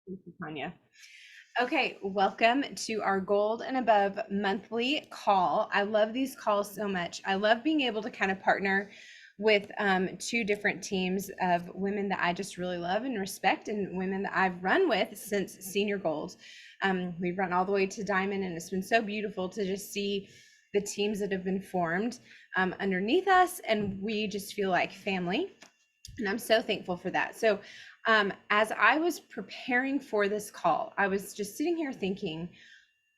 Thank you, Tanya. Okay, welcome to our Gold and Above monthly call. I love these calls so much. I love being able to kind of partner with two different teams of women that I just really love and respect, and women that I've run with since Senior Gold. We've run all the way to Diamond, and it's been so beautiful to just see the teams that have been formed underneath us, and we just feel like family. And I'm so thankful for that. So, as I was preparing for this call, I was just sitting here thinking,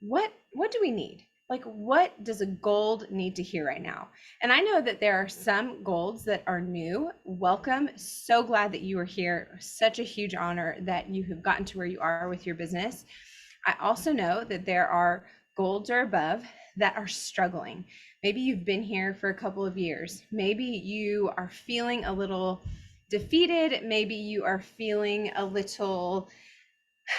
what do we need? Like, what does a gold need to hear right now? And I know that there are some golds that are new. Welcome. So glad that you are here. Such a huge honor that you have gotten to where you are with your business. I also know that there are golds or above that are struggling. Maybe you've been here for a couple of years. Maybe you are feeling a little defeated. Maybe you are feeling a little,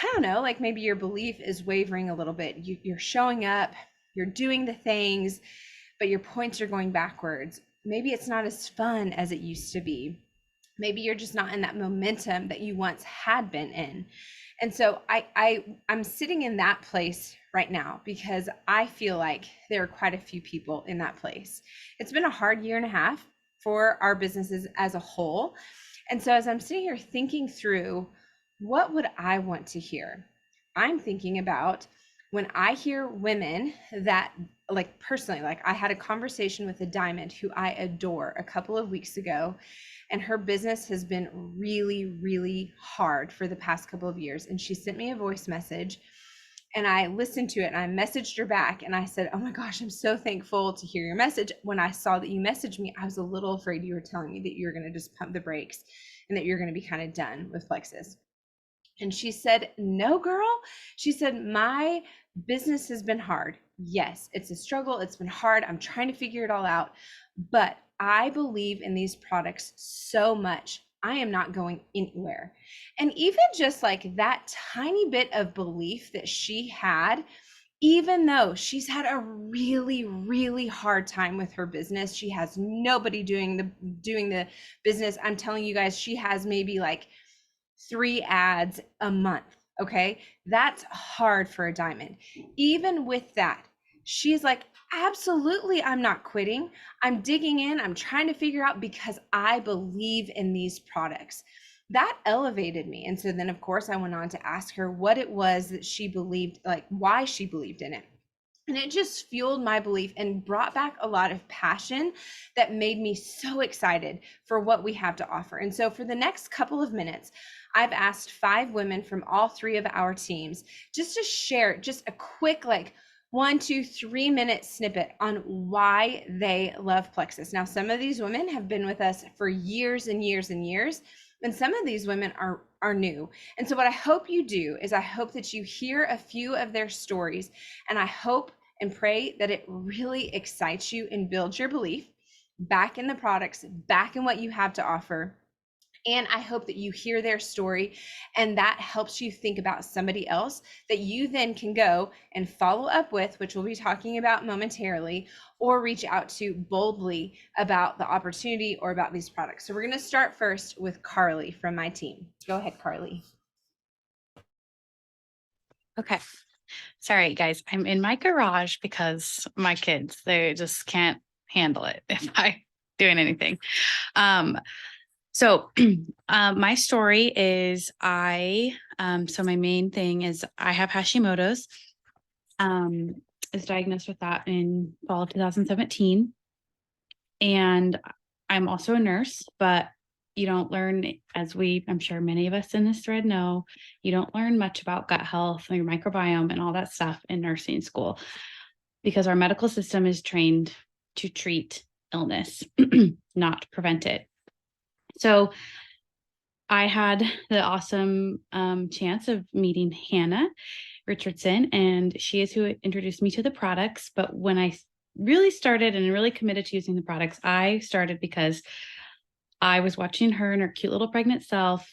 I don't know, like maybe your belief is wavering a little bit. You're showing up, you're doing the things, but your points are going backwards. Maybe it's not as fun as it used to be. Maybe you're just not in that momentum that you once had been in. And so I'm sitting in that place right now because I feel like there are quite a few people in that place. It's been a hard year and a half for our businesses as a whole. And so as I'm sitting here thinking through, what would I want to hear? I'm thinking about when I hear women that, like, personally, like I had a conversation with a diamond who I adore a couple of weeks ago, and her business has been really, really hard for the past couple of years. And she sent me a voice message, and I listened to it, and I messaged her back, and I said, oh my gosh, I'm so thankful to hear your message. When I saw that you messaged me, I was a little afraid you were telling me that you're going to just pump the brakes and that you're going to be kind of done with Plexus. And she said, no, girl. She said, my business has been hard. Yes, it's a struggle. It's been hard. I'm trying to figure it all out. But I believe in these products so much. I am not going anywhere. And even just like that tiny bit of belief that she had, even though she's had a really, really hard time with her business, she has nobody doing the business. I'm telling you guys, she has maybe like 3 ads a month. Okay. That's hard for a diamond. Even with that, she's like, absolutely, I'm not quitting. I'm digging in. I'm trying to figure out because I believe in these products. That elevated me. And so then, of course, I went on to ask her what it was that she believed, like why she believed in it. And it just fueled my belief and brought back a lot of passion that made me so excited for what we have to offer. And so for the next couple of minutes, I've asked 5 women from all 3 of our teams just to share just a quick, like 1, 2, 3 minute snippet on why they love Plexus. Now, some of these women have been with us for years and years and years, and some of these women are new. And so what I hope you do is I hope that you hear a few of their stories, and I hope and pray that it really excites you and builds your belief back in the products, back in what you have to offer. And I hope that you hear their story and that helps you think about somebody else that you then can go and follow up with, which we'll be talking about momentarily, or reach out to boldly about the opportunity or about these products. So we're going to start first with Carly from my team. Go ahead, Carly. Okay. Sorry, guys. I'm in my garage because my kids, they just can't handle it if I doing anything. So my story is so my main thing is I have Hashimoto's, is diagnosed with that in fall of 2017. And I'm also a nurse, but you don't learn, I'm sure many of us in this thread know, you don't learn much about gut health and your microbiome and all that stuff in nursing school because our medical system is trained to treat illness, not prevent it. So I had the awesome chance of meeting Hannah Richardson, and she is who introduced me to the products. But when I really started and really committed to using the products, I started because I was watching her and her cute little pregnant self.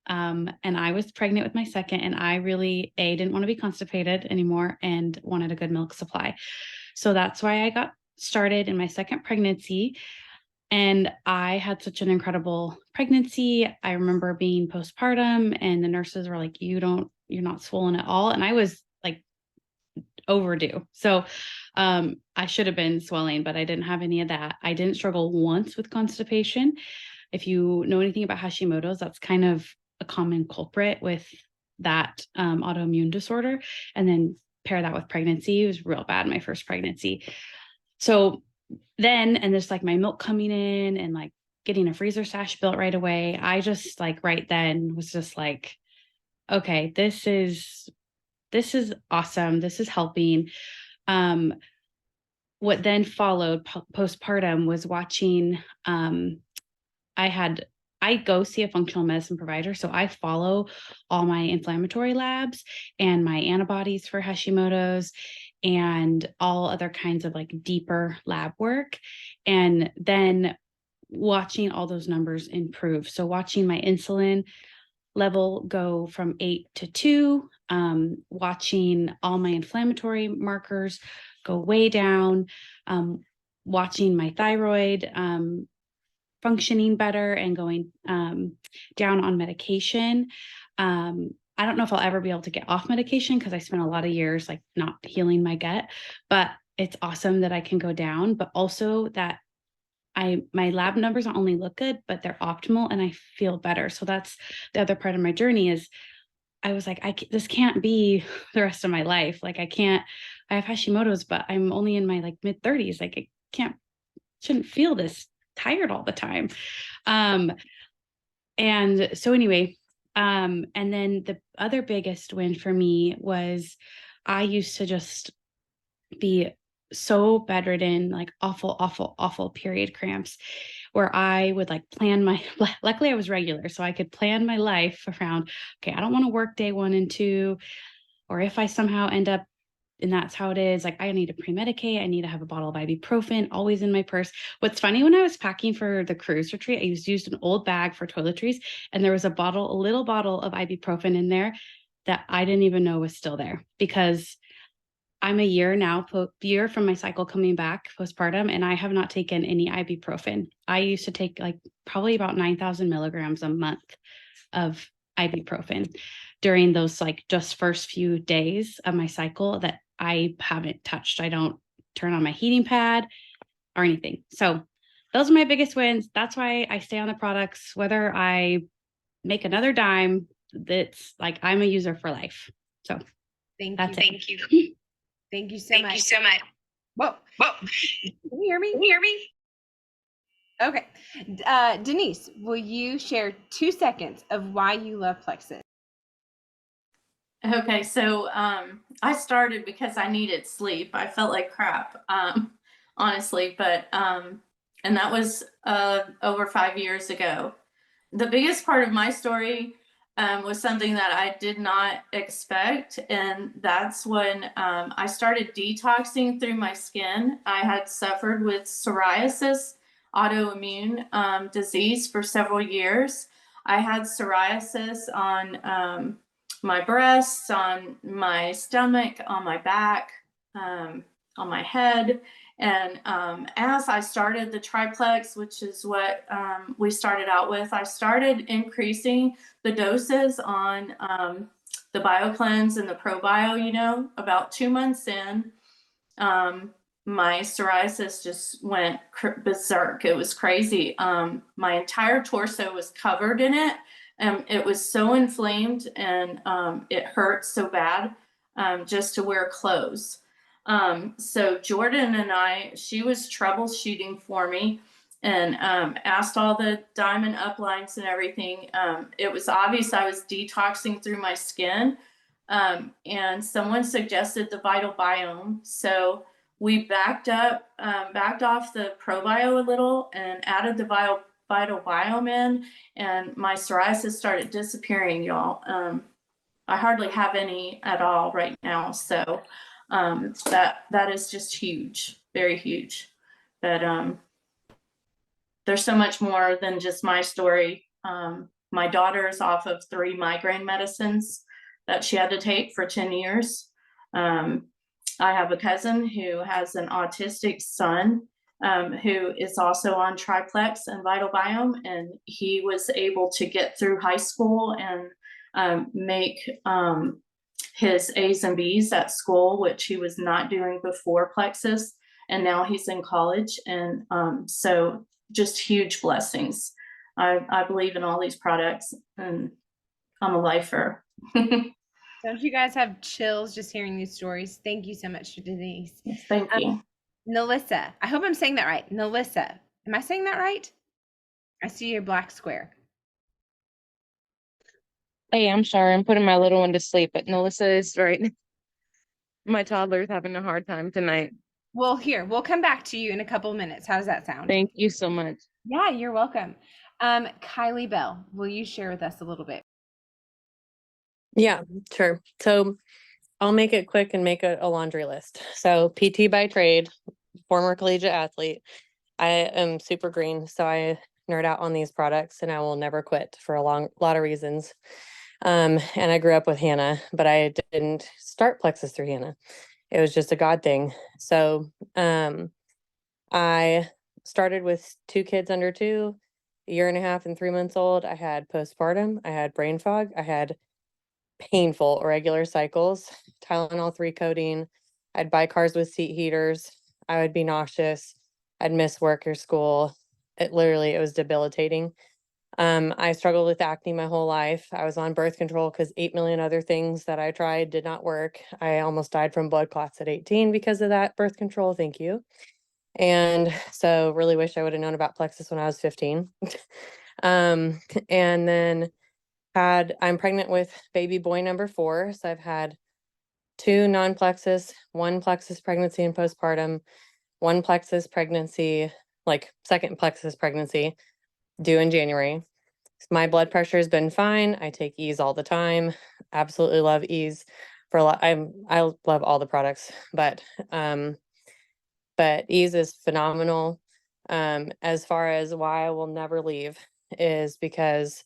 And I was pregnant with my second, and I really, didn't want to be constipated anymore and wanted a good milk supply. So that's why I got started in my second pregnancy. And I had such an incredible pregnancy. I remember being postpartum, and the nurses were like, you don't you're not swollen at all. And I was like overdue. So I should have been swelling, but I didn't have any of that. I didn't struggle once with constipation. If you know anything about Hashimoto's, that's kind of a common culprit with that autoimmune disorder. And then pair that with pregnancy. It was real bad my first pregnancy. So then, and there's like my milk coming in and like getting a freezer stash built right away. I just like right then was just like, okay, this is awesome. This is helping. Um, what then followed postpartum was watching. I go see a functional medicine provider, so I follow all my inflammatory labs and my antibodies for Hashimoto's and all other kinds of like deeper lab work. And then watching all those numbers improve. So watching my insulin level go from 8 to 2, watching all my inflammatory markers go way down, watching my thyroid functioning better and going down on medication. I don't know if I'll ever be able to get off medication because I spent a lot of years like not healing my gut, but it's awesome that I can go down, but also that my lab numbers not only look good, but they're optimal and I feel better. So that's the other part of my journey is I was like, this can't be the rest of my life. Like I have Hashimoto's, but I'm only in my like mid 30s. Like I shouldn't feel this tired all the time. And so anyway, and then the other biggest win for me was I used to just be so bedridden, like awful period cramps where I would like plan my, luckily I was regular, so I could plan my life around, okay, I don't want to work day 1 and 2, or if I somehow end up, and that's how it is, like I need to pre-medicate, I need to have a bottle of ibuprofen always in my purse. What's funny, when I was packing for the cruise retreat, I used an old bag for toiletries, and there was a little bottle of ibuprofen in there that I didn't even know was still there, because I'm a year from my cycle coming back postpartum, and I have not taken any ibuprofen. I used to take like probably about 9,000 milligrams a month of ibuprofen during those like just first few days of my cycle that I haven't touched. I don't turn on my heating pad or anything. So those are my biggest wins. That's why I stay on the products, whether I make another dime. That's like, I'm a user for life. So Thank that's you. it. Thank you. Thank you so Thank much. you so much. Whoa. Whoa, Can you hear me? can you hear me? Okay. Denise, will you share 2 seconds of why you love Plexus? Okay, so I started because I needed sleep. I felt like crap, honestly, but and that was over 5 years ago. The biggest part of my story was something that I did not expect, and that's when I started detoxing through my skin. I had suffered with psoriasis, autoimmune disease for several years. I had psoriasis on my breasts, on my stomach, on my back, on my head. And as I started the triplex, which is what we started out with, I started increasing the doses on the BioCleanse and the ProBio, about 2 months in. My psoriasis just went berserk. It was crazy. My entire torso was covered in it. It was so inflamed, and it hurt so bad just to wear clothes. So Jordan and she was troubleshooting for me and asked all the diamond uplines and everything. It was obvious I was detoxing through my skin, and someone suggested the Vital Biome. So we backed off the ProBio a little and added the Vital Biome in, and my psoriasis started disappearing, y'all. I hardly have any at all right now. So that is just huge, very huge. But there's so much more than just my story. My daughter is off of 3 migraine medicines that she had to take for 10 years. I have a cousin who has an autistic son who is also on Triplex and Vital Biome, and he was able to get through high school and make his A's and B's at school, which he was not doing before Plexus. And now he's in college. And so just huge blessings. I believe in all these products, and I'm a lifer. Don't you guys have chills just hearing these stories? Thank you so much, Denise. Thank you. Nalissa, I hope I'm saying that right. Nalissa, am I saying that right? I see your black square. Hey, I'm sorry. I'm putting my little one to sleep, but Melissa is right. My toddler's having a hard time tonight. Well, here, we'll come back to you in a couple of minutes. How does that sound? Thank you so much. Yeah, you're welcome. Kylie Bell, will you share with us a little bit? Yeah, sure. So I'll make it quick and make a laundry list. So PT by trade, former collegiate athlete. I am super green, so I nerd out on these products and I will never quit for a lot of reasons. And I grew up with Hannah, but I didn't start Plexus through Hannah. It was just a God thing. So I started with 2 kids under 2, a year and a half and 3 months old. I had postpartum, I had brain fog, I had painful irregular cycles, Tylenol 3 codeine. I'd buy cars with seat heaters. I would be nauseous. I'd miss work or school. It was debilitating. I struggled with acne my whole life. I was on birth control because 8 million other things that I tried did not work. I almost died from blood clots at 18 because of that birth control. Thank you. And so really wish I would have known about Plexus when I was 15. And then I'm pregnant with baby boy number 4. So I've had 2 non-Plexus, 1 Plexus pregnancy and postpartum, 1 Plexus pregnancy, like second Plexus pregnancy due in January. My blood pressure has been fine. I take Ease all the time. Absolutely love Ease for a lot. I love all the products, but Ease is phenomenal. As far as why I will never leave is because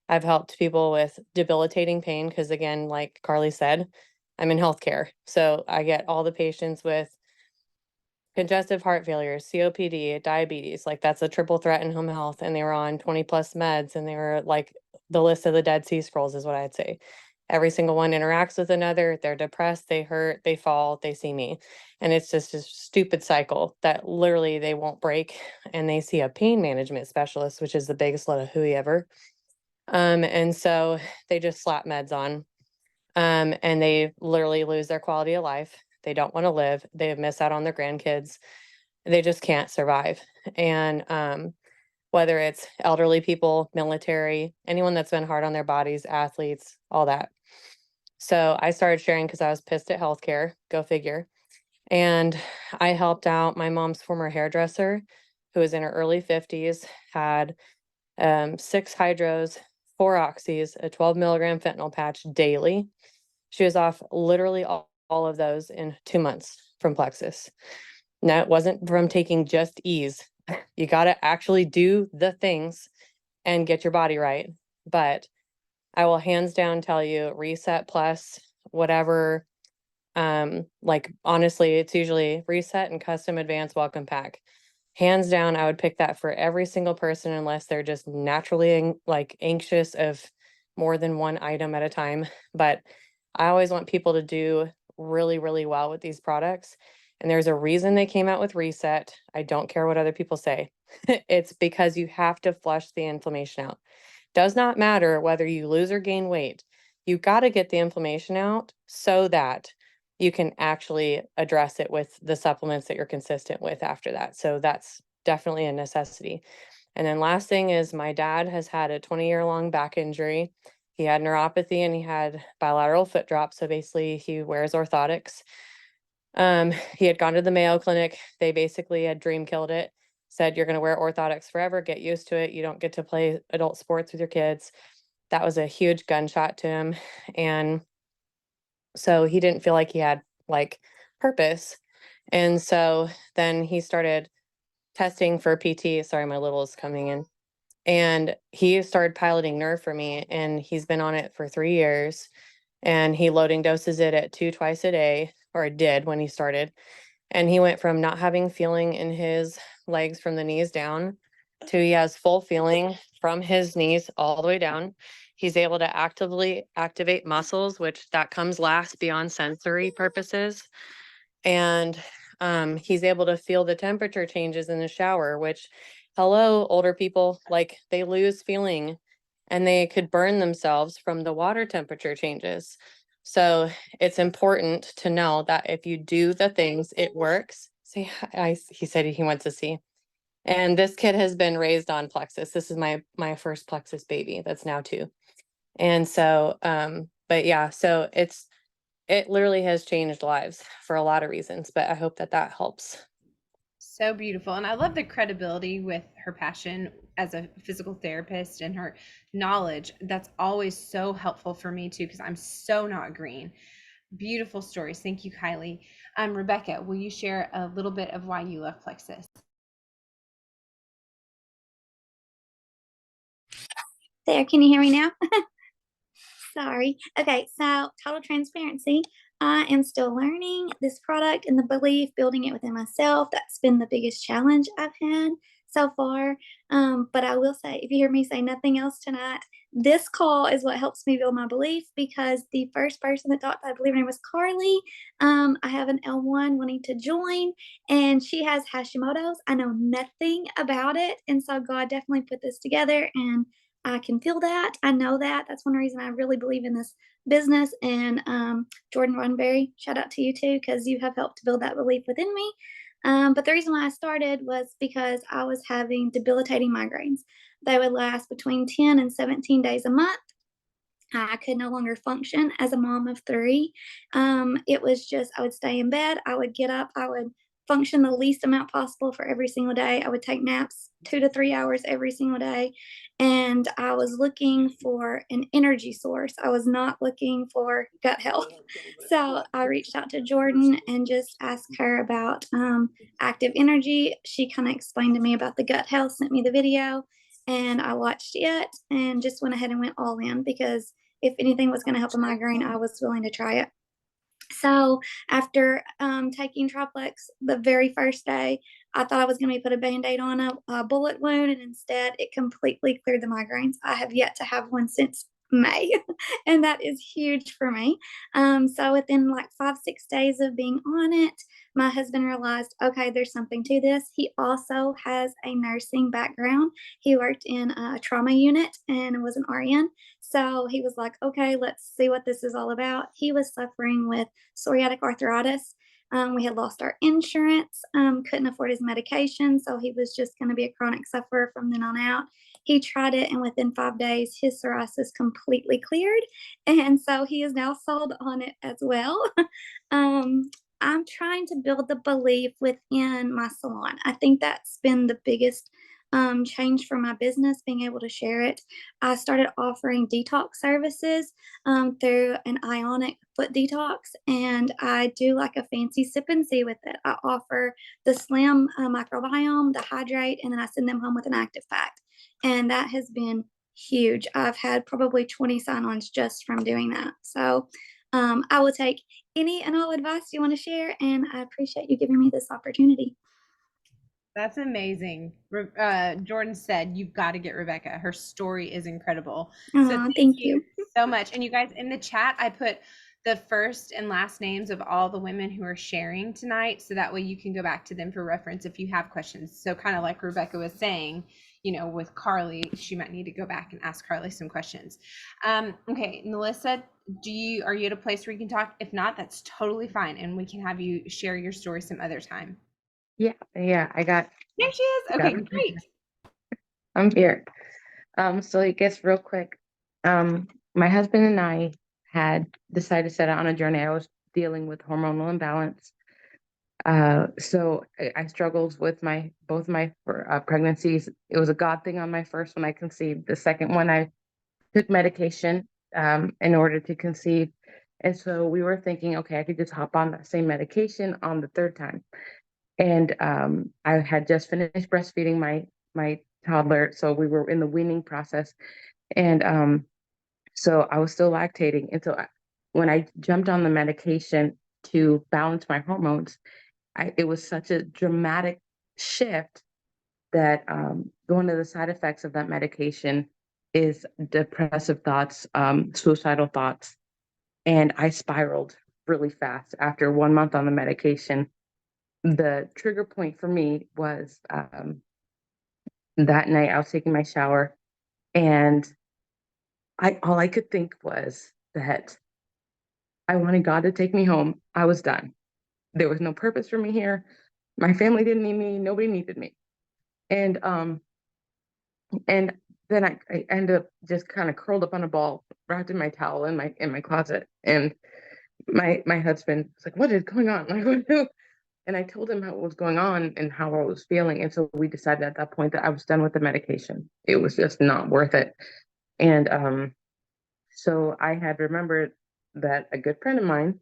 I've helped people with debilitating pain because, again, like Carly said, I'm in healthcare. So I get all the patients with congestive heart failure, COPD, diabetes. Like that's a triple threat in home health. And they were on 20 plus meds and they were like the list of the Dead Sea Scrolls is what I'd say. Every single one interacts with another. They're depressed, they hurt, they fall, they see me. And it's just a stupid cycle that literally they won't break. And they see a pain management specialist, which is the biggest load of hooey ever. And so they just slap meds on. And they literally lose their quality of life. They don't want to live. They miss out on their grandkids. They just can't survive. And whether it's elderly people, military, anyone that's been hard on their bodies, athletes, all that. So I started sharing because I was pissed at healthcare, go figure. And I helped out my mom's former hairdresser, who was in her early 50s, had 6 hydros, 4 oxys, a 12 milligram fentanyl patch daily. She was off literally all of those in 2 months from Plexus. Now, it wasn't from taking just Ease. You got to actually do the things and get your body right. But I will hands down tell you, Reset Plus, whatever, like honestly, it's usually Reset and Custom Advanced Welcome Pack. Hands down, I would pick that for every single person unless they're just naturally like anxious of more than one item at a time. But I always want people to do really, really well with these products. And there's a reason they came out with Reset. I don't care what other people say. It's because you have to flush the inflammation out. Does not matter whether you lose or gain weight. You got to get the inflammation out so that you can actually address it with the supplements that you're consistent with after that. So that's definitely a necessity. And then last thing is my dad has had a 20-year-long back injury. He had neuropathy and he had bilateral foot drop. So basically he wears orthotics. He had gone to the Mayo Clinic. They basically had dream killed it, said, you're going to wear orthotics forever. Get used to it. You don't get to play adult sports with your kids. That was a huge gunshot to him. And so he didn't feel like he had like purpose. And so then he started testing for PT. Sorry, my little is coming in. And he started piloting Nerve for me, and he's been on it for 3 years. And he loading doses it at 2 twice a day, or did when he started. And he went from not having feeling in his legs from the knees down to he has full feeling from his knees all the way down. He's able to actively activate muscles, which that comes last beyond sensory purposes. And he's able to feel the temperature changes in the shower, which, hello, older people, like they lose feeling and they could burn themselves from the water temperature changes. So it's important to know that if you do the things, it works. See, he said he wants to see. And this kid has been raised on Plexus. This is my first Plexus baby that's now 2. And so, but yeah, so it literally has changed lives for a lot of reasons, but I hope that that helps. So beautiful. And I love the credibility with her passion as a physical therapist and her knowledge. That's always so helpful for me too, because I'm so not green. Beautiful stories. Thank you, Kylie. Rebecca, will you share a little bit of why you love Plexus? There, can you hear me now? Sorry. Okay, so total transparency. I am still learning this product and the belief, building it within myself. That's been the biggest challenge I've had so far. But I will say, if you hear me say nothing else tonight, this call is what helps me build my belief, because the first person that talked, I believe her name was Carly. I have an L1 wanting to join, and she has Hashimoto's. I know nothing about it. And so God definitely put this together, and I can feel that. I know that. That's one reason I really believe in this business. And Jordan Runberry, shout out to you too, because you have helped to build that belief within me. But the reason why I started was because I was having debilitating migraines. They would last between 10 and 17 days a month. I could no longer function as a mom of 3. It was just, I would stay in bed, I would get up, I would function the least amount possible for every single day. I would take naps 2 to 3 hours every single day. And I was looking for an energy source. I was not looking for gut health. So I reached out to Jordan and just asked her about active energy. She kind of explained to me about the gut health, sent me the video, and I watched it and just went ahead and went all in, because if anything was going to help a migraine, I was willing to try it. So after taking Triplex the very first day, I thought I was going to put a Band-Aid on a bullet wound, and instead it completely cleared the migraines. I have yet to have one since May, and that is huge for me. So within like 5-6 days of being on it, my husband realized, okay, there's something to this. He also has a nursing background. He worked in a trauma unit and was an RN. So he was like, okay, let's see what this is all about. He was suffering with psoriatic arthritis. We had lost our insurance, couldn't afford his medication. So he was just going to be a chronic sufferer from then on out. He tried it, and within 5 days, his psoriasis completely cleared. And so he is now sold on it as well. I'm trying to build the belief within my salon. I think that's been the biggest change for my business, being able to share it. I started offering detox services through an ionic foot detox, and I do like a fancy sip and see with it. I offer the slim microbiome, the hydrate, and then I send them home with an active pack. And that has been huge. I've had probably 20 sign-ons just from doing that. So I will take any and all advice you want to share, and I appreciate you giving me this opportunity. That's amazing. Jordan said, you've got to get Rebecca. Her story is incredible. So Thank you. so much. And you guys, in the chat, I put the first and last names of all the women who are sharing tonight. So that way you can go back to them for reference if you have questions. So kind of like Rebecca was saying, you know, with Carly, she might need to go back and ask Carly some questions. Okay, Melissa, are you at a place where you can talk? If not, that's totally fine. And we can have you share your story some other time. Yeah, I got. There she is. Okay, great. I'm here. So I guess real quick, my husband and I had decided to set out on a journey. I was dealing with hormonal imbalance. So I struggled with both my pregnancies. It was a God thing on my first one I conceived. The second one I took medication in order to conceive. And so we were thinking, okay, I could just hop on that same medication on the third time. And I had just finished breastfeeding my toddler, so we were in the weaning process. And so I was still lactating. And so when I jumped on the medication to balance my hormones, it was such a dramatic shift that one of the side effects of that medication is depressive thoughts, suicidal thoughts. And I spiraled really fast after 1 month on the medication. The trigger point for me was that night I was taking my shower, and all I could think was that I wanted God to take me home. I was done. There was no purpose for me here. My family didn't need me. Nobody needed me. And and then I ended up just kind of curled up on a ball, wrapped in my towel in my closet. And my husband was like, "What is going on?" Like, what do-" And I told him how it was going on and how I was feeling. And so we decided at that point that I was done with the medication. It was just not worth it. And so I had remembered that a good friend of mine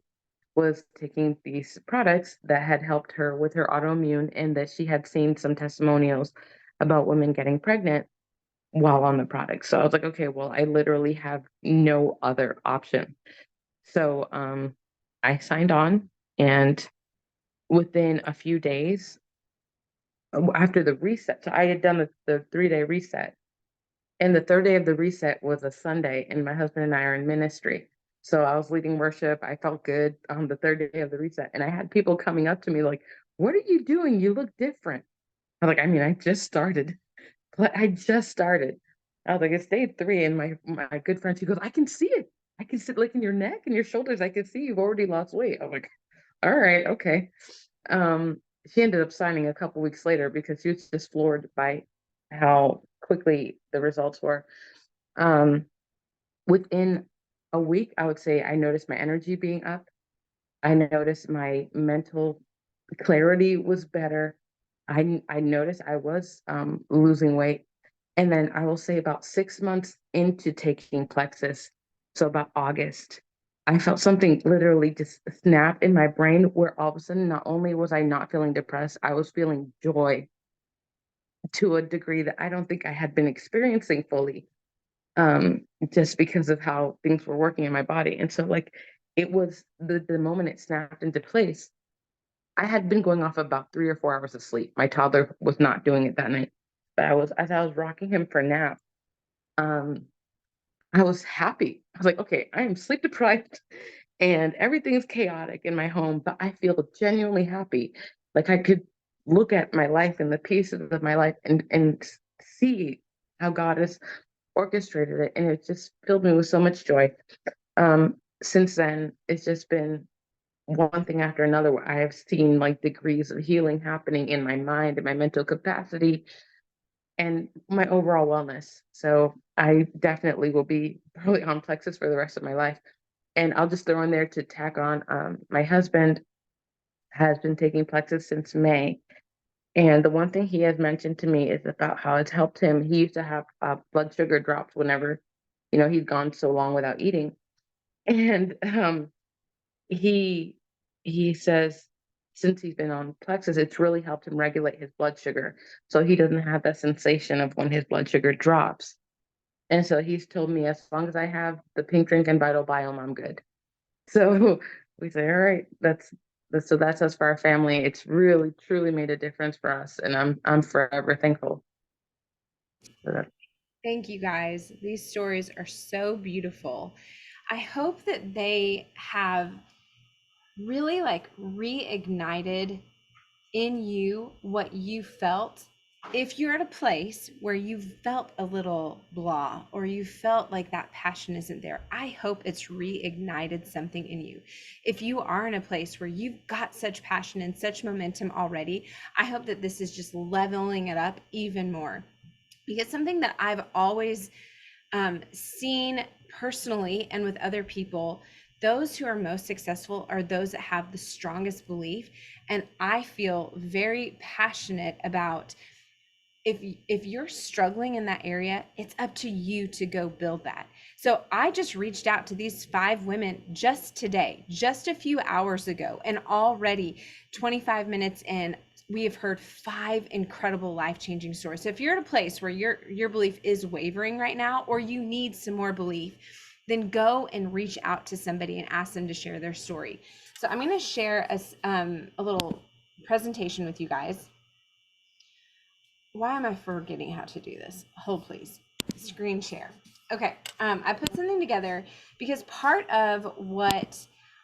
was taking these products that had helped her with her autoimmune, and that she had seen some testimonials about women getting pregnant while on the product. So I was like, okay, well, I literally have no other option. So I signed on, and within a few days after the reset, so I had done the 3-day reset. And the third day of the reset was a Sunday, and my husband and I are in ministry. So I was leading worship. I felt good on the third day of the reset. And I had people coming up to me like, "What are you doing? You look different." I'm like, I mean, I just started. I just started. I was like, it's day 3. And my good friend, she goes, "I can see it. I can see it like in your neck and your shoulders. I can see you've already lost weight." I'm like, all right, okay. Um, she ended up signing a couple weeks later because she was just floored by how quickly the results were. Um, Within a week, I would say I noticed my energy being up. I noticed my mental clarity was better. I noticed I was losing weight. And then I will say about 6 months into taking Plexus, so about August, I felt something literally just snap in my brain where all of a sudden, not only was I not feeling depressed, I was feeling joy to a degree that I don't think I had been experiencing fully, just because of how things were working in my body. And so, like, it was the moment it snapped into place. I had been going off about 3 or 4 hours of sleep. My toddler was not doing it that night, but as I was rocking him for a nap, um, I was happy. I was like, okay, I am sleep deprived and everything's chaotic in my home, but I feel genuinely happy. Like I could look at my life and the pieces of my life and see how God has orchestrated it. And it just filled me with so much joy. Since then, it's just been one thing after another where I have seen like degrees of healing happening in my mind and my mental capacity and my overall wellness. So I definitely will be probably on Plexus for the rest of my life. And I'll just throw in there to tack on, my husband has been taking Plexus since May. And the one thing he has mentioned to me is about how it's helped him. He used to have blood sugar drops whenever, he'd gone so long without eating. And he he says since he's been on Plexus, it's really helped him regulate his blood sugar. So he doesn't have that sensation of when his blood sugar drops. And so he's told me as long as I have the pink drink and Vital Biome, I'm good. So we say, all right, that's us for our family. It's really truly made a difference for us, and I'm forever thankful for that. Thank you guys. These stories are so beautiful. I hope that they have really like reignited in you what you felt. If you're at a place where you felt a little blah or you felt like that passion isn't there, I hope it's reignited something in you. If you are in a place where you've got such passion and such momentum already, I hope that this is just leveling it up even more. Because something that I've always seen personally and with other people, those who are most successful are those that have the strongest belief. And I feel very passionate about if you're struggling in that area, it's up to you to go build that. So I just reached out to these 5 women just today, just a few hours ago, and already 25 minutes in, we have heard 5 incredible life-changing stories. So if you're at a place where your belief is wavering right now, or you need some more belief, then go and reach out to somebody and ask them to share their story. So I'm going to share a little presentation with you guys. Why am I forgetting how to do this? Hold, please. screen share. Okay, I put something together because part of what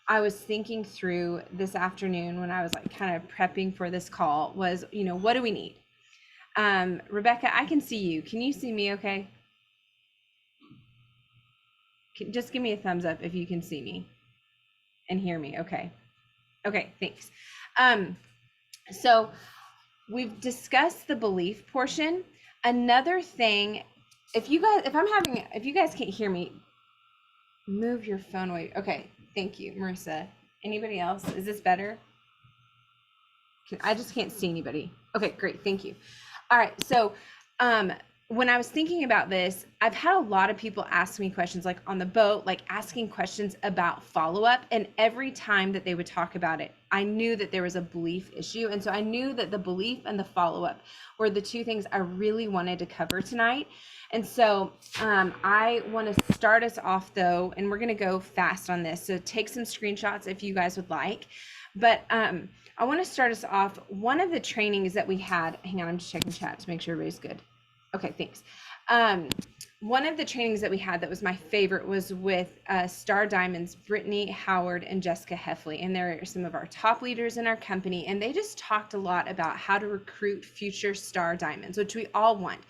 I was thinking through this afternoon when I was like kind of prepping for this call was, what do we need? Rebecca, I can see you. Can you see me okay? Just give me a thumbs up if you can see me and hear me. Okay. Okay, thanks. So we've discussed the belief portion. Another thing, if you guys can't hear me, move your phone away. Okay, thank you, Marissa. Anybody else? Is this better? I just can't see anybody. Okay, great, thank you. All right, so when I was thinking about this, I've had a lot of people ask me questions like on the boat, like asking questions about follow-up. And every time that they would talk about it, I knew that there was a belief issue. And so I knew that the belief and the follow-up were the two things I really wanted to cover tonight. And so I want to start us off though, and we're going to go fast on this. So take some screenshots if you guys would like. But I want to start us off. One of the trainings that we had, hang on, I'm just checking chat to make sure everybody's good. Okay, thanks. One of the trainings that we had that was my favorite was with Star Diamonds, Brittany Howard and Jessica Heffley. And they're some of our top leaders in our company. And they just talked a lot about how to recruit future Star Diamonds, which we all want.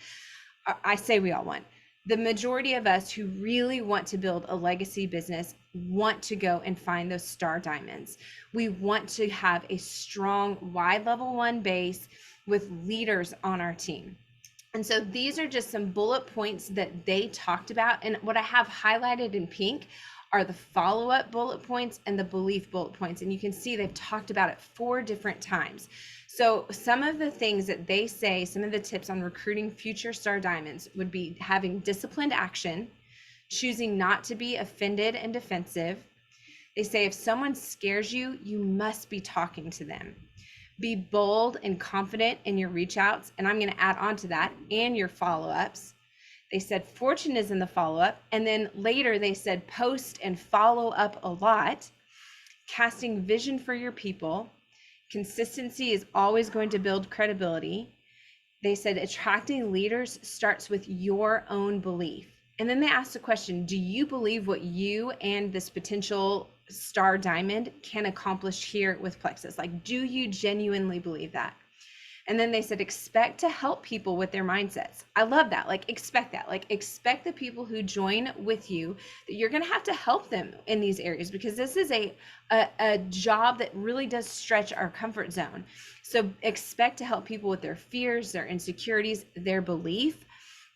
I say we all want. The majority of us who really want to build a legacy business want to go and find those Star Diamonds. We want to have a strong wide level 1 base with leaders on our team. And so these are just some bullet points that they talked about. And what I have highlighted in pink are the follow-up bullet points and the belief bullet points. And you can see they've talked about it 4 different times. So some of the things that they say, some of the tips on recruiting future Star Diamonds would be having disciplined action, choosing not to be offended and defensive. They say if someone scares you, you must be talking to them. Be bold and confident in your reach outs. And I'm going to add on to that and your follow-ups. They said fortune is in the follow-up. And then later they said post and follow up a lot. Casting vision for your people. Consistency is always going to build credibility. They said attracting leaders starts with your own belief. And then they asked the question, do you believe what you and this potential Star Diamond can accomplish here with Plexus? Like, do you genuinely believe that? And then they said, expect to help people with their mindsets. I love that. Like, expect that. Like, expect the people who join with you that you're going to have to help them in these areas, because this is a job that really does stretch our comfort zone. So expect to help people with their fears, their insecurities, their belief,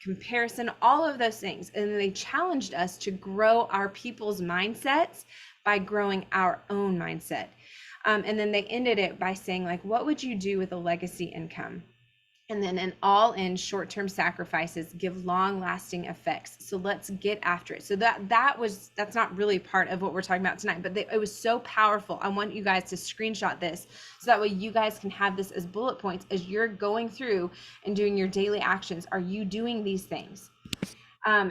comparison, all of those things. And they challenged us to grow our people's mindsets by growing our own mindset. And then they ended it by saying, like, what would you do with a legacy income? And then an all-in short-term sacrifices give long-lasting effects. So let's get after it. So that's not really part of what we're talking about tonight, but it was so powerful. I want you guys to screenshot this so that way you guys can have this as bullet points as you're going through and doing your daily actions. Are you doing these things?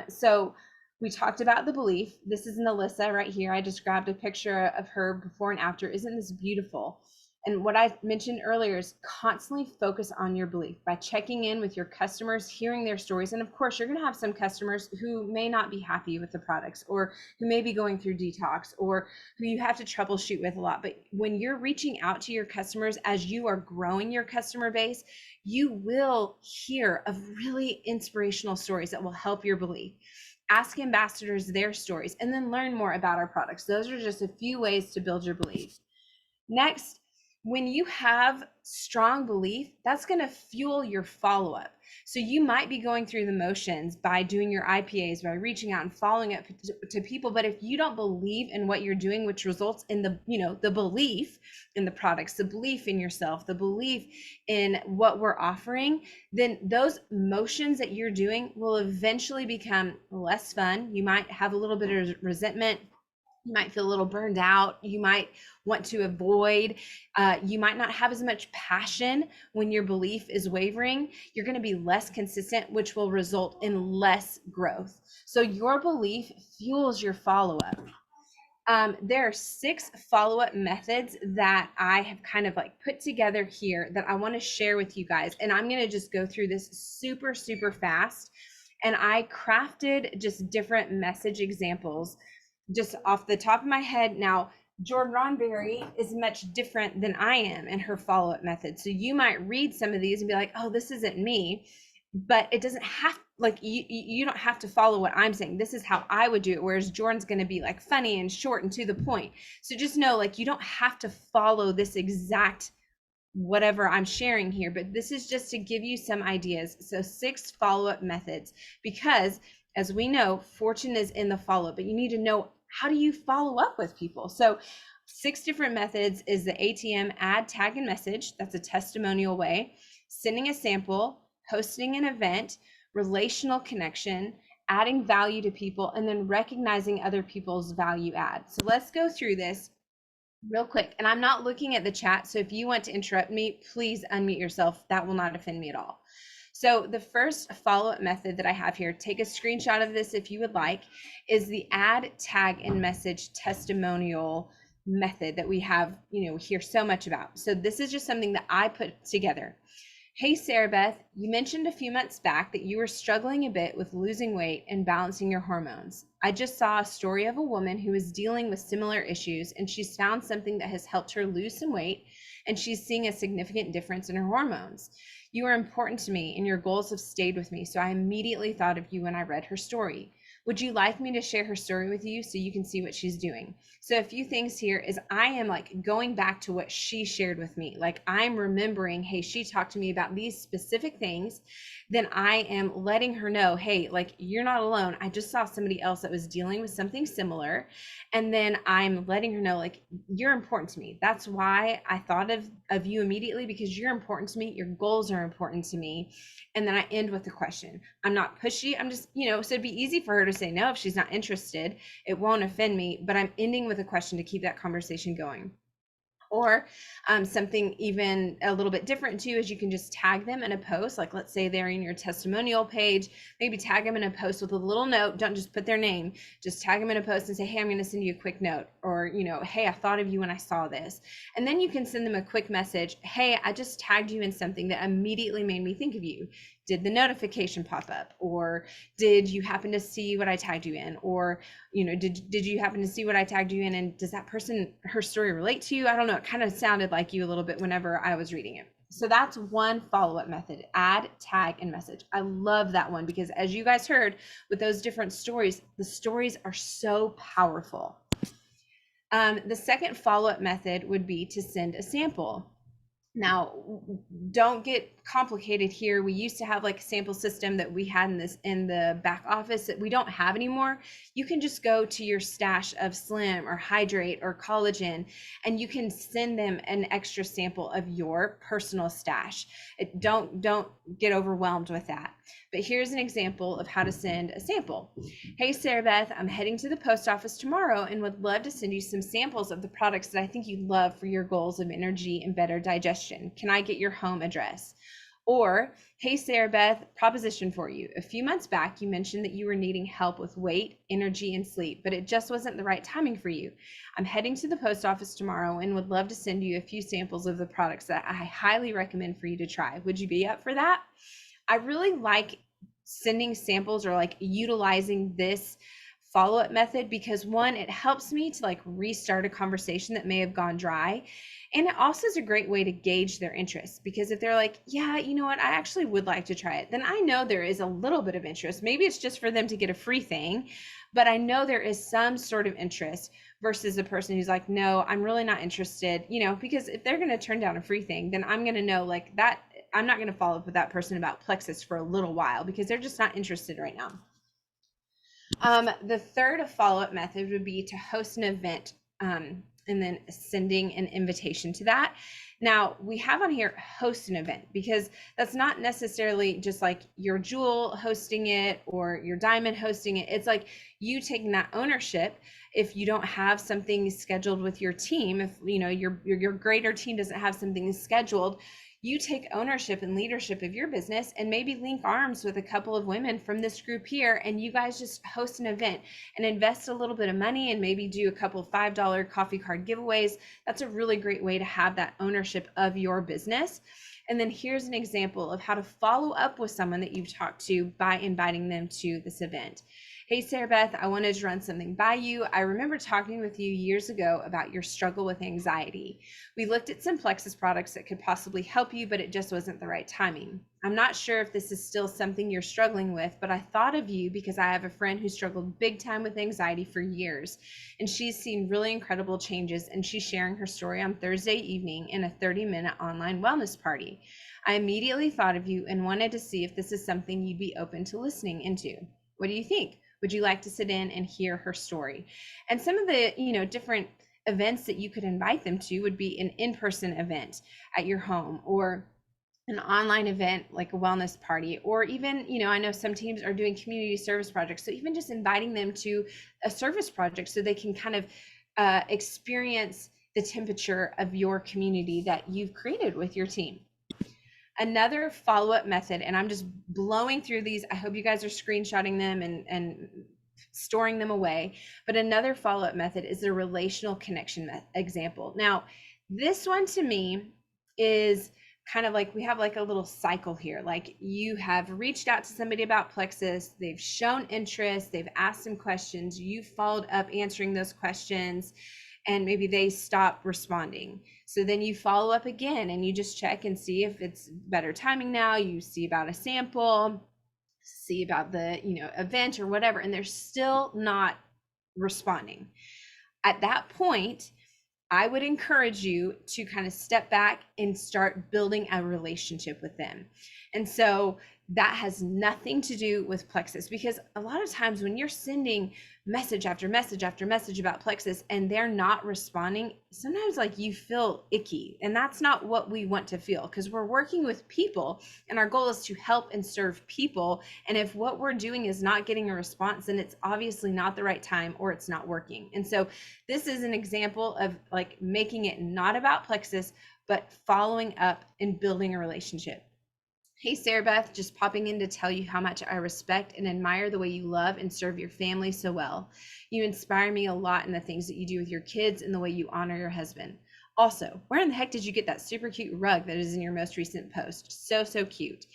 So we talked about the belief. This is Alyssa right here. I just grabbed a picture of her before and after. Isn't this beautiful? And what I mentioned earlier is constantly focus on your belief by checking in with your customers, hearing their stories. And of course, you're going to have some customers who may not be happy with the products, or who may be going through detox, or who you have to troubleshoot with a lot. But when you're reaching out to your customers, as you are growing your customer base, you will hear of really inspirational stories that will help your belief. Ask ambassadors their stories, and then learn more about our products. Those are just a few ways to build your belief. Next, when you have strong belief, that's going to fuel your follow-up. So you might be going through the motions by doing your IPAs, by reaching out and following up to people. But if you don't believe in what you're doing, which results in the belief in the products, the belief in yourself, the belief in what we're offering, then those motions that you're doing will eventually become less fun. You might have a little bit of resentment. You might feel a little burned out. You might want to avoid. You might not have as much passion when your belief is wavering. You're going to be less consistent, which will result in less growth. So your belief fuels your follow-up. There are 6 follow-up methods that I have kind of like put together here that I want to share with you guys. And I'm going to just go through this super, super fast. And I crafted just different message examples just off the top of my head. Now, Jordan Ronberry is much different than I am in her follow-up method. So you might read some of these and be like, oh, this isn't me. But it doesn't have, like, you don't have to follow what I'm saying. This is how I would do it. Whereas Jordan's going to be like funny and short and to the point. So just know, like, you don't have to follow this exact whatever I'm sharing here, but this is just to give you some ideas. So 6 follow-up methods, because as we know, fortune is in the follow-up, but you need to know, how do you follow up with people? So 6 different methods is the ATM, add, tag, and message. That's a testimonial way. Sending a sample, hosting an event, relational connection, adding value to people, and then recognizing other people's value add. So let's go through this real quick. And I'm not looking at the chat, so if you want to interrupt me, please unmute yourself. That will not offend me at all. So the first follow-up method that I have here, take a screenshot of this if you would like, is the add, tag, and message testimonial method that we have, hear so much about. So this is just something that I put together. Hey, Sarah Beth, you mentioned a few months back that you were struggling a bit with losing weight and balancing your hormones. I just saw a story of a woman who is dealing with similar issues, and she's found something that has helped her lose some weight, and she's seeing a significant difference in her hormones. You are important to me, and your goals have stayed with me, so I immediately thought of you when I read her story. Would you like me to share her story with you so you can see what she's doing? So a few things here is I am like going back to what she shared with me. Like I'm remembering, hey, she talked to me about these specific things. Then I am letting her know, hey, like you're not alone. I just saw somebody else that was dealing with something similar. And then I'm letting her know, like, you're important to me. That's why I thought of you immediately, because you're important to me. Your goals are important to me. And then I end with a question. I'm not pushy. I'm just, so it'd be easy for her to say no if she's not interested. It won't offend me, but I'm ending with a question to keep that conversation going. Or something even a little bit different too is you can just tag them in a post. Like let's say they're in your testimonial page, maybe tag them in a post with a little note. Don't just put their name, just tag them in a post and say, hey, I'm going to send you a quick note, or, hey, I thought of you when I saw this. And then you can send them a quick message. Hey, I just tagged you in something that immediately made me think of you. Did the notification pop up? Or did you happen to see what I tagged you in? Or, did you happen to see what I tagged you in? And does that person, her story relate to you? I don't know. It kind of sounded like you a little bit whenever I was reading it. So that's one follow-up method, add, tag, and message. I love that one because as you guys heard with those different stories, the stories are so powerful. The second follow-up method would be to send a sample. Now, don't get complicated here. We used to have like a sample system that we had in the back office that we don't have anymore. You can just go to your stash of Slim or Hydrate or Collagen, and you can send them an extra sample of your personal stash. Don't get overwhelmed with that. But here's an example of how to send a sample. Hey, Sarah Beth, I'm heading to the post office tomorrow and would love to send you some samples of the products that I think you'd love for your goals of energy and better digestion. Can I get your home address? Or, hey, Sarah Beth, proposition for you. A few months back, you mentioned that you were needing help with weight, energy, and sleep, but it just wasn't the right timing for you. I'm heading to the post office tomorrow and would love to send you a few samples of the products that I highly recommend for you to try. Would you be up for that? I really like sending samples or like utilizing this follow-up method because one, it helps me to like restart a conversation that may have gone dry. And it also is a great way to gauge their interest because if they're like, yeah, you know what, I actually would like to try it, then I know there is a little bit of interest. Maybe it's just for them to get a free thing, but I know there is some sort of interest versus a person who's like, no, I'm really not interested, because if they're going to turn down a free thing, then I'm going to know like that. I'm not going to follow up with that person about Plexus for a little while because they're just not interested right now. The third follow-up method would be to host an event and then sending an invitation to that. Now we have on here host an event because that's not necessarily just like your Jewel hosting it or your Diamond hosting it. It's like you taking that ownership. If you don't have something scheduled with your team, if your greater team doesn't have something scheduled, you take ownership and leadership of your business and maybe link arms with a couple of women from this group here, and you guys just host an event and invest a little bit of money and maybe do a couple $5 coffee card giveaways. That's a really great way to have that ownership of your business. And then here's an example of how to follow up with someone that you've talked to by inviting them to this event. Hey, Sarah Beth, I wanted to run something by you. I remember talking with you years ago about your struggle with anxiety. We looked at some Plexus products that could possibly help you, but it just wasn't the right timing. I'm not sure if this is still something you're struggling with, but I thought of you because I have a friend who struggled big time with anxiety for years, and she's seen really incredible changes, and she's sharing her story on Thursday evening in a 30-minute online wellness party. I immediately thought of you and wanted to see if this is something you'd be open to listening into. What do you think? Would you like to sit in and hear her story? And some of the, different events that you could invite them to would be an in-person event at your home, or an online event like a wellness party, or even, I know some teams are doing community service projects. So even just inviting them to a service project so they can kind of experience the temperature of your community that you've created with your team. Another follow-up method, and I'm just blowing through these, I hope you guys are screenshotting them and storing them away, but another follow-up method is the relational connection example. Now, this one to me is kind of like, we have like a little cycle here. Like, you have reached out to somebody about Plexus, they've shown interest, they've asked some questions, you followed up answering those questions, and maybe they stop responding. So then you follow up again and you just check and see if it's better timing now. You see about a sample, see about the, event or whatever, and they're still not responding. At that point, I would encourage you to kind of step back and start building a relationship with them. And so that has nothing to do with Plexus, because a lot of times when you're sending message after message after message about Plexus and they're not responding, sometimes like you feel icky, and that's not what we want to feel, because we're working with people and our goal is to help and serve people. And if what we're doing is not getting a response, then it's obviously not the right time or it's not working. And so this is an example of like making it not about Plexus, but following up and building a relationship. Hey, Sarah Beth, just popping in to tell you how much I respect and admire the way you love and serve your family so well. You inspire me a lot in the things that you do with your kids and the way you honor your husband. Also, where in the heck did you get that super cute rug that is in your most recent post? So cute.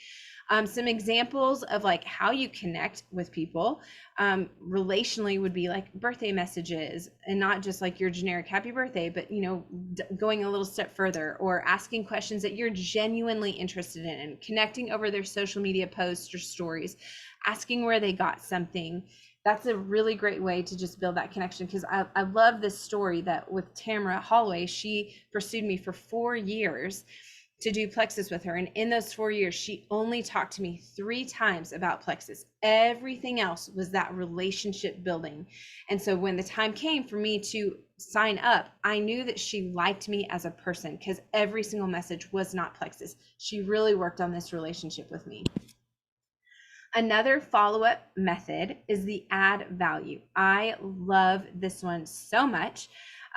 Some examples of like how you connect with people relationally would be like birthday messages, and not just like your generic happy birthday, but going a little step further, or asking questions that you're genuinely interested in and connecting over their social media posts or stories, asking where they got something. That's a really great way to just build that connection, because I love this story that with Tamara Holloway, she pursued me for 4 years to do Plexus with her. And in those 4 years, she only talked to me 3 times about Plexus. Everything else was that relationship building. And so when the time came for me to sign up, I knew that she liked me as a person, because every single message was not Plexus. She really worked on this relationship with me. Another follow-up method is the add value. I love this one so much.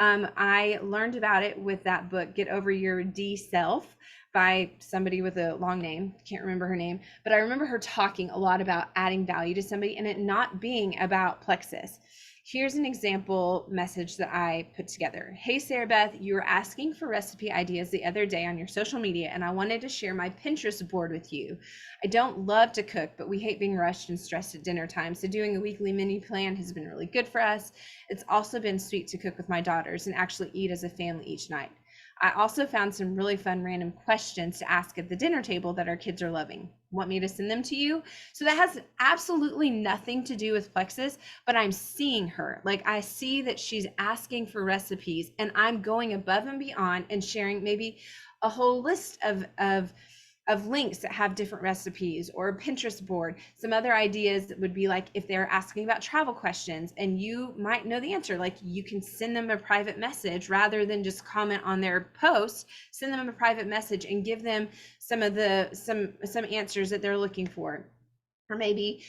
I learned about it with that book, Get Over Your D Self, by somebody with a long name. Can't remember her name, but I remember her talking a lot about adding value to somebody and it not being about Plexus. Here's an example message that I put together. Hey, Sarah Beth, you were asking for recipe ideas the other day on your social media, and I wanted to share my Pinterest board with you. I don't love to cook, but we hate being rushed and stressed at dinner time, so doing a weekly menu plan has been really good for us. It's also been sweet to cook with my daughters and actually eat as a family each night. I also found some really fun random questions to ask at the dinner table that our kids are loving. Want me to send them to you? So that has absolutely nothing to do with Plexus, but I'm seeing her. Like, I see that she's asking for recipes, and I'm going above and beyond and sharing maybe a whole list of links that have different recipes, or a Pinterest board. Some other ideas would be like, if they're asking about travel questions and you might know the answer, like you can send them a private message rather than just comment on their post. Send them a private message and give them some answers that they're looking for. Or maybe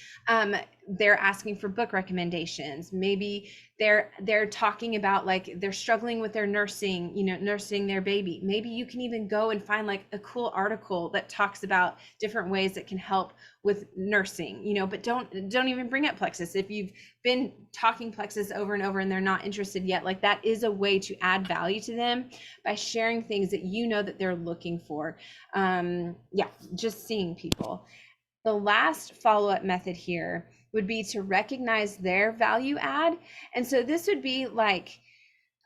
they're asking for book recommendations. Maybe they're talking about like they're struggling with their nursing, nursing their baby. Maybe you can even go and find like a cool article that talks about different ways that can help with nursing, but don't even bring up Plexus. If you've been talking Plexus over and over and they're not interested yet, like that is a way to add value to them by sharing things that that they're looking for. Just seeing people. The last follow-up method here would be to recognize their value add. And so this would be like,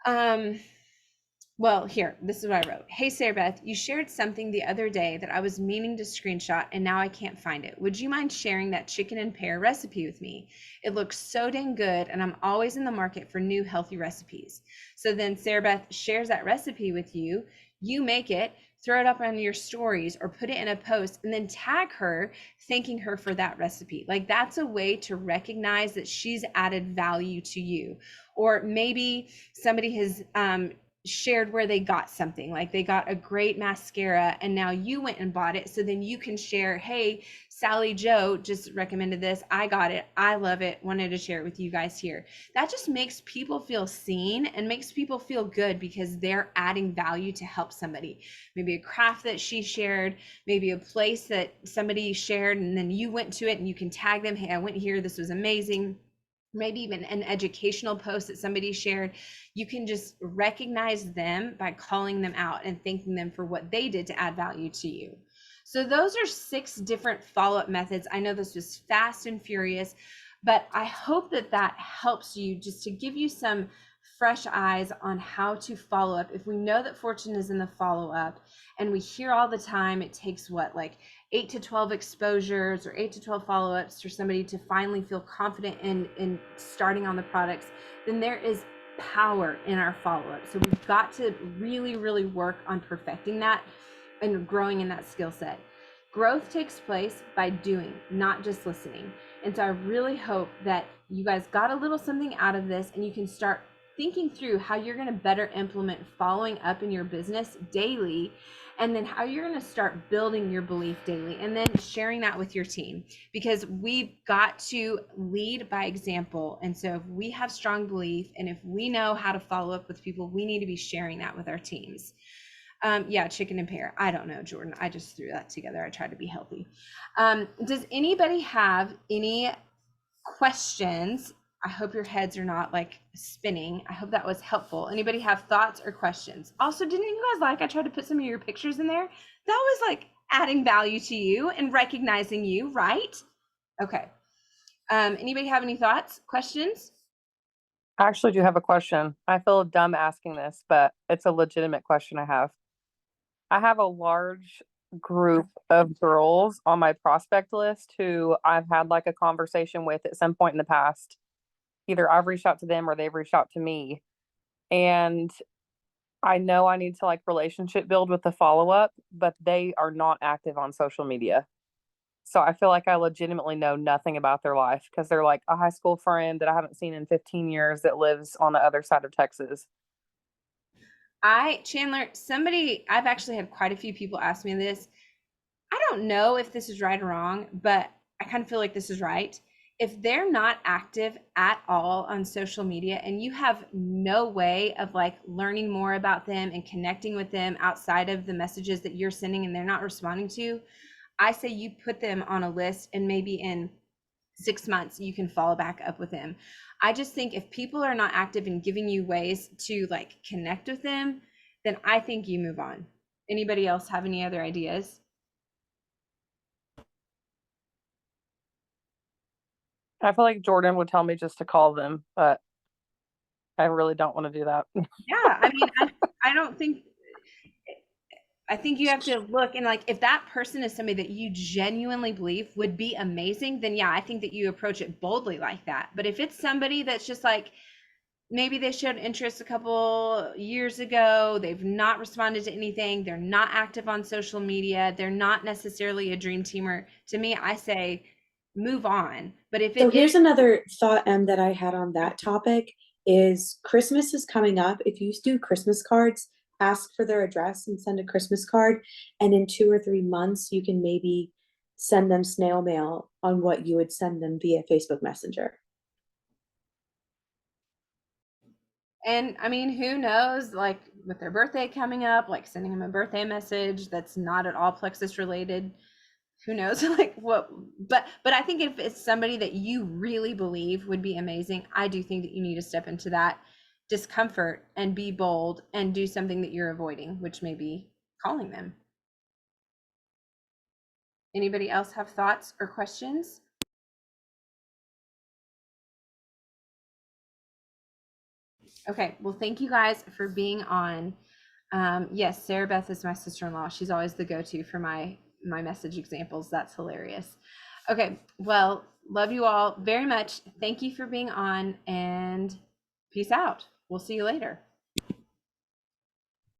here, this is what I wrote. Hey, Sarah Beth, you shared something the other day that I was meaning to screenshot and now I can't find it. Would you mind sharing that chicken and pear recipe with me? It looks so dang good and I'm always in the market for new healthy recipes. So then Sarah Beth shares that recipe with you. You make it, throw it up on your stories or put it in a post and then tag her, thanking her for that recipe. Like that's a way to recognize that she's added value to you. Or maybe somebody has shared where they got something, like they got a great mascara and now you went and bought it. So then you can share, hey, Sally Joe just recommended this. I got it. I love it. Wanted to share it with you guys here. That just makes people feel seen and makes people feel good because they're adding value to help somebody. Maybe a craft that she shared, maybe a place that somebody shared and then you went to it and you can tag them. Hey, I went here. This was amazing. Maybe even an educational post that somebody shared. You can just recognize them by calling them out and thanking them for what they did to add value to you. So those are 6 different follow-up methods. I know this was fast and furious, but I hope that helps you just to give you some fresh eyes on how to follow up. If we know that fortune is in the follow-up and we hear all the time, it takes like 8 to 12 exposures or 8 to 12 follow-ups for somebody to finally feel confident in starting on the products, then there is power in our follow-up. So we've got to really, really work on perfecting that and growing in that skill set. Growth takes place by doing, not just listening. And so I really hope that you guys got a little something out of this and you can start thinking through how you're going to better implement following up in your business daily, and then how you're going to start building your belief daily and then sharing that with your team, because we've got to lead by example. And so if we have strong belief and if we know how to follow up with people, we need to be sharing that with our teams. Chicken and pear. I don't know, Jordan. I just threw that together. I tried to be healthy. Does anybody have any questions? I hope your heads are not like spinning. I hope that was helpful. Anybody have thoughts or questions? Also, didn't you guys I tried to put some of your pictures in there? That was like adding value to you and recognizing you, right? Okay. Anybody have any thoughts, questions? I actually do have a question. I feel dumb asking this, but it's a legitimate question I have. I have a large group of girls on my prospect list who I've had like a conversation with at some point in the past. Either I've reached out to them or they've reached out to me. And I know I need to like relationship build with the follow-up, but they are not active on social media. So I feel like I legitimately know nothing about their life because they're like a high school friend that I haven't seen in 15 years that lives on the other side of Texas. Chandler, I've actually had quite a few people ask me this. I don't know if this is right or wrong, but I kind of feel like this is right. If they're not active at all on social media and you have no way of like learning more about them and connecting with them outside of the messages that you're sending and they're not responding to, I say you put them on a list and maybe in 6 months you can follow back up with them. I just think if people are not active in giving you ways to like connect with them, then I think you move on. Anybody else have any other ideas? I feel like Jordan would tell me just to call them, but I really don't want to do that. Yeah, I mean, I think you have to look and like if that person is somebody that you genuinely believe would be amazing, then yeah, I think that you approach it boldly like that. But if it's somebody that's just like maybe they showed interest a couple years ago, they've not responded to anything, they're not active on social media, they're not necessarily a dream teamer, to me, I say move on. But if So it here's is, another thought that I had on that topic is Christmas is coming up. If you do Christmas cards, ask for their address and send a Christmas card. And in 2 or 3 months, you can maybe send them snail mail on what you would send them via Facebook Messenger. And I mean, who knows, like with their birthday coming up, like sending them a birthday message that's not at all Plexus related. Who knows like what, but I think if it's somebody that you really believe would be amazing, I do think that you need to step into that discomfort and be bold and do something that you're avoiding, which may be calling them. Anybody else have thoughts or questions? Okay, well, thank you guys for being on. Yes, Sarah Beth is my sister-in-law. She's always the go-to for my message examples. That's hilarious. Okay, well, love you all very much. Thank you for being on, and peace out. We'll see you later.